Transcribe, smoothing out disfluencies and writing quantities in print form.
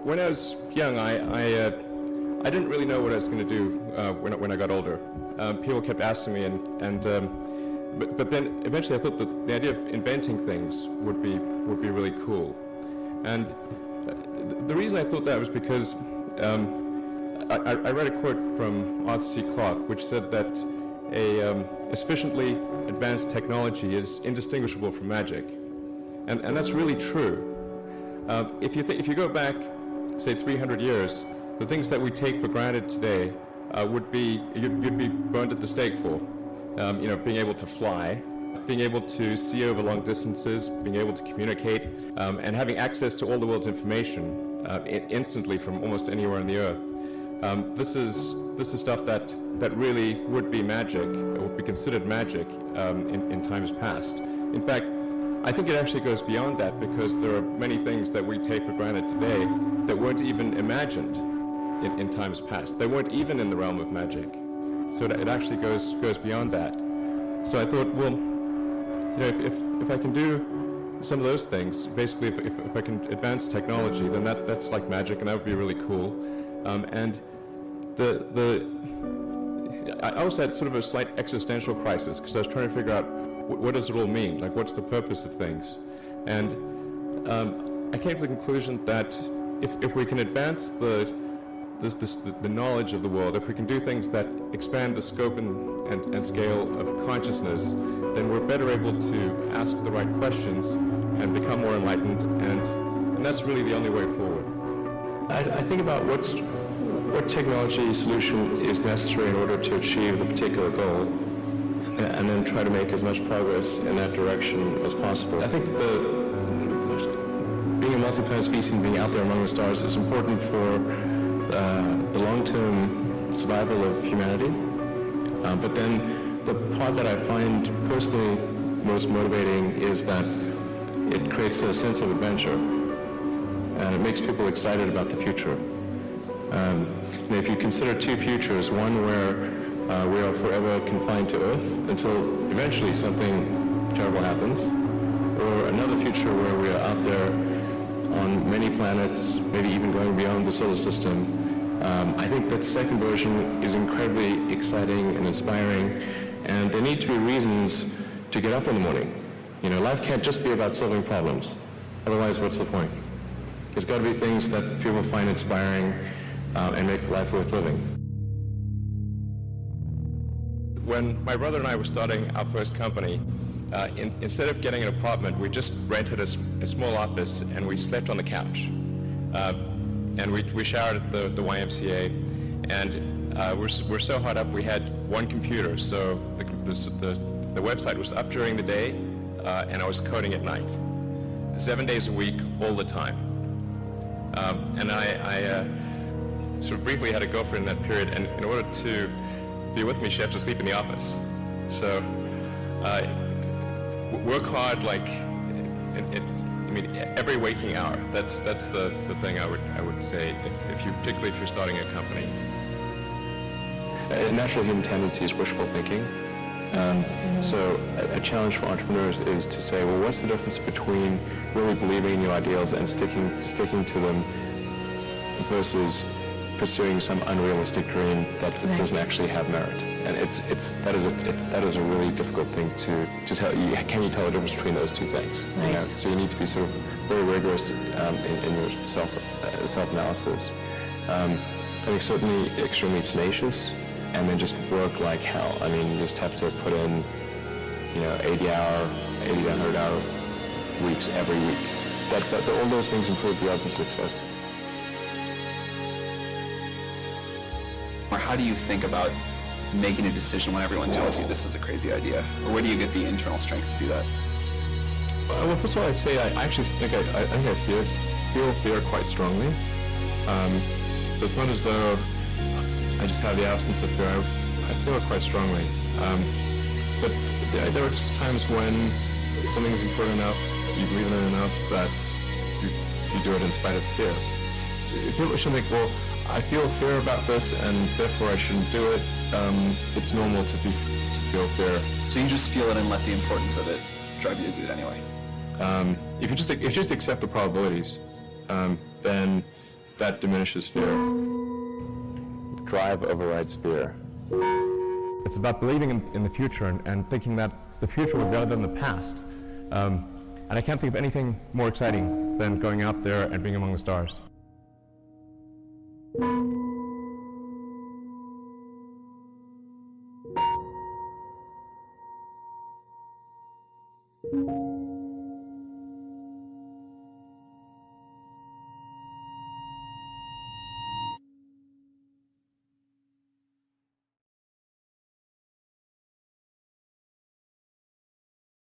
When I was young, I didn't really know what I was going to do when I got older. People kept asking me, but then eventually I thought that the idea of inventing things would be really cool. And the reason I thought that was because I read a quote from Arthur C. Clarke, which said that a sufficiently advanced technology is indistinguishable from magic, and that's really true. If you go back, say 300 years, the things that we take for granted today you'd be burned at the stake for. Being able to fly, being able to see over long distances, being able to communicate, and having access to all the world's information instantly from almost anywhere on the earth. This is stuff that really would be magic, or would be considered magic in times past. In fact, I think it actually goes beyond that, because there are many things that we take for granted today that weren't even imagined in times past. They weren't even in the realm of magic. So it actually goes beyond that. So I thought, well, if I can do some of those things, basically if I can advance technology, then that's like magic, and that would be really cool. And I also had sort of a slight existential crisis, because I was trying to figure out what does it all mean? Like, what's the purpose of things? And I came to the conclusion that if we can advance the knowledge of the world, if we can do things that expand the scope and scale of consciousness, then we're better able to ask the right questions and become more enlightened, and that's really the only way forward. I think about what technology solution is necessary in order to achieve the particular goal, and then try to make as much progress in that direction as possible. I think being a multi-planet species and being out there among the stars is important for the long-term survival of humanity. But then the part that I find personally most motivating is that it creates a sense of adventure, and it makes people excited about the future. If you consider two futures, one where we are forever confined to Earth until eventually something terrible happens, or another future where we are out there on many planets, maybe even going beyond the solar system. I think that second version is incredibly exciting and inspiring, and there need to be reasons to get up in the morning. Life can't just be about solving problems. Otherwise, what's the point? There's got to be things that people find inspiring and make life worth living. When my brother and I were starting our first company, instead of getting an apartment, we just rented a small office, and we slept on the couch. And we showered at the YMCA, and we're so hot up we had one computer, so the website was up during the day, and I was coding at night, 7 days a week, all the time. And I sort of briefly had a girlfriend in that period, and in order to be with me, she had to sleep in the office. So work hard, like every waking hour. That's the thing I would say, particularly if you're starting a company. A natural human tendency is wishful thinking. So a challenge for entrepreneurs is to say, well, what's the difference between really believing in your ideals and sticking to them versus pursuing some unrealistic dream that doesn't actually have merit? And that is a really difficult thing to tell. Can you tell the difference between those two things? Right. So you need to be sort of very rigorous in your self-analysis. I think certainly extremely tenacious, and then just work like hell. I mean, you just have to put in 80 to 100 hour weeks every week. All those things improve the odds of success. Or how do you think about making a decision when everyone tells you this is a crazy idea? Or where do you get the internal strength to do that? Well, first of all, I'd say I actually think I feel fear quite strongly. So it's not as though I just have the absence of fear. I feel it quite strongly. But there are just times when something is important enough, you believe in it enough, that you do it in spite of fear. People should think, well, I feel fear about this, and therefore I shouldn't do it. It's normal to feel fear. So you just feel it and let the importance of it drive you to do it anyway? If you just accept the probabilities, then that diminishes fear. Drive overrides fear. It's about believing in the future and thinking that the future will be better than the past. And I can't think of anything more exciting than going out there and being among the stars.